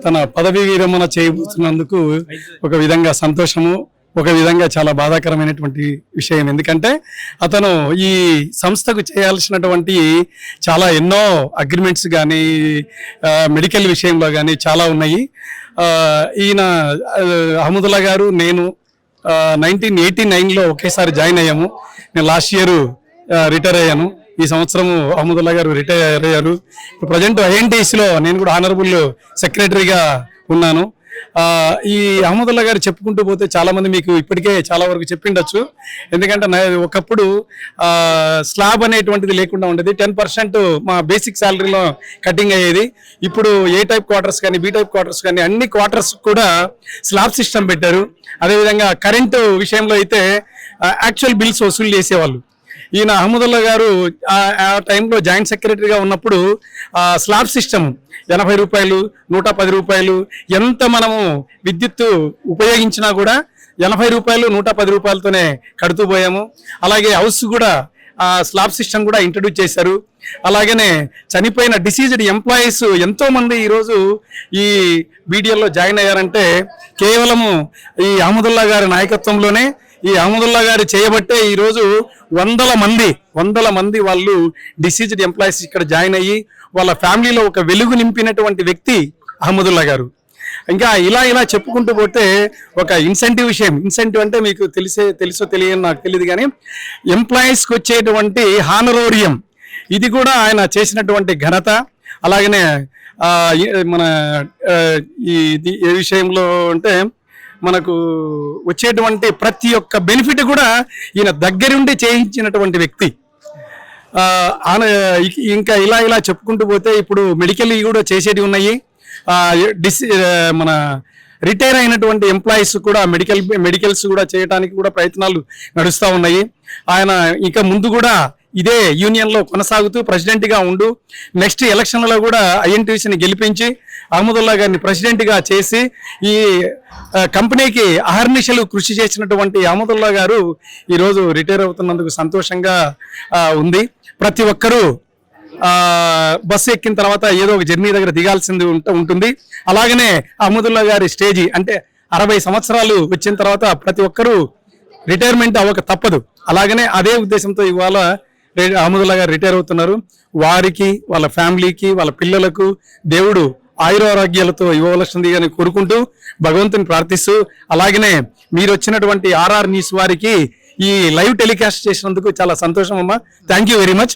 తన పదవీ విరమణ చేయబోతున్నందుకు ఒక విధంగా సంతోషము, ఒక విధంగా చాలా బాధాకరమైనటువంటి విషయం. ఎందుకంటే అతను ఈ సంస్థకు చేయాల్సినటువంటి చాలా ఎన్నో అగ్రిమెంట్స్ కానీ మెడికల్ విషయంలో కానీ చాలా ఉన్నాయి. ఈయన అహ్మదుల్లా గారు నేను 1989లో ఒకేసారి జాయిన్ అయ్యాము. నేను లాస్ట్ ఇయర్ రిటైర్ అయ్యాను. ఈ సంవత్సరము అహ్మదుల్లా గారు రిటైర్ అయ్యారు. ప్రజెంట్ ఐఎన్టీసీలో నేను కూడా ఆనరబుల్ సెక్రటరీగా ఉన్నాను. ఈ అహ్మదుల్లా గారు చెప్పుకుంటూ పోతే చాలా మంది మీకు ఇప్పటికే చాలా వరకు చెప్పిండొచ్చు. ఎందుకంటే ఒకప్పుడు స్లాబ్ అనేటువంటిది లేకుండా ఉండేది. 10% మా బేసిక్ శాలరీలో కటింగ్ అయ్యేది. ఇప్పుడు ఏ టైప్ క్వార్టర్స్ కానీ బి టైప్ క్వార్టర్స్ కానీ అన్ని క్వార్టర్స్ కూడా స్లాబ్ సిస్టమ్ పెట్టారు. అదేవిధంగా కరెంటు విషయంలో అయితే యాక్చువల్ బిల్స్ వసూలు చేసేవాళ్ళు. ఈయన అహ్మదుల్లా గారు ఆ టైంలో జాయింట్ సెక్రటరీగా ఉన్నప్పుడు స్లాబ్ సిస్టమ్ 80 రూపాయలు, 110 రూపాయలు, ఎంత మనము విద్యుత్తు ఉపయోగించినా కూడా 80 రూపాయలు, 110 రూపాయలతోనే కడుతూ పోయాము. అలాగే హౌస్ కూడా స్లాబ్ సిస్టమ్ కూడా ఇంట్రడ్యూస్ చేశారు. అలాగనే చనిపోయిన డిసీజ్డ్ ఎంప్లాయీస్ ఎంతో మంది ఈరోజు ఈ బీడీఎల్లో జాయిన్ అయ్యారంటే కేవలము ఈ అహ్మదుల్లా గారి నాయకత్వంలోనే, ఈ అహ్మదుల్లా గారు చేయబట్టే ఈరోజు వందల మంది వాళ్ళు డిసీజ్డ్ ఎంప్లాయీస్ ఇక్కడ జాయిన్ అయ్యి వాళ్ళ ఫ్యామిలీలో ఒక వెలుగు నింపినటువంటి వ్యక్తి అహ్మదుల్లా గారు. ఇంకా ఇలా చెప్పుకుంటూ పోతే ఒక ఇన్సెంటివ్ విషయం, ఇన్సెంటివ్ అంటే మీకు తెలుసో తెలియని నాకు తెలియదు కానీ ఎంప్లాయీస్కి వచ్చేటువంటి హానరోరియం ఇది కూడా ఆయన చేసినటువంటి ఘనత. అలాగనే మన ఇది ఏ విషయంలో అంటే మనకు వచ్చేటువంటి ప్రతి ఒక్క బెనిఫిట్ కూడా ఈయన దగ్గరుండి చేయించినటువంటి వ్యక్తి. ఇంకా ఇలా చెప్పుకుంటూ పోతే ఇప్పుడు మెడికల్ కూడా చేసేవి ఉన్నాయి. మన రిటైర్ అయినటువంటి ఎంప్లాయీస్ కూడా మెడికల్స్ కూడా చేయడానికి కూడా ప్రయత్నాలు నడుస్తూ ఉన్నాయి. ఆయన ఇంకా ముందు కూడా ఇదే యూనియన్లో కొనసాగుతూ ప్రెసిడెంట్గా ఉండు నెక్స్ట్ ఎలక్షన్లలో కూడా ఐఎన్టీసీని గెలిపించి అహ్మదుల్లా గారిని ప్రెసిడెంట్గా చేసి ఈ కంపెనీకి అహర్నిశలు కృషి చేసినటువంటి అహ్మదుల్లా గారు ఈరోజు రిటైర్ అవుతున్నందుకు సంతోషంగా ఉంది. ప్రతి ఒక్కరూ బస్సు ఎక్కిన తర్వాత ఏదో ఒక జర్నీ దగ్గర దిగాల్సింది ఉంటుంది. అలాగనే అహ్మదుల్లా గారి స్టేజీ అంటే 60 సంవత్సరాలు వచ్చిన తర్వాత ప్రతి ఒక్కరూ రిటైర్మెంట్ అవ్వక తప్పదు. అలాగనే అదే ఉద్దేశంతో ఇవాళ అహ్మదుల్లా గారు రిటైర్ అవుతున్నారు. వారికి, వాళ్ళ ఫ్యామిలీకి, వాళ్ళ పిల్లలకు దేవుడు ఆయురారోగ్యాలతో ఇవ్వవలసింది అని కోరుకుంటూ భగవంతుని ప్రార్థిస్తూ, అలాగనే మీరు వచ్చినటువంటి RR న్యూస్ వారికి ఈ లైవ్ టెలికాస్ట్ చేసినందుకు చాలా సంతోషం అమ్మా. Thank you very much.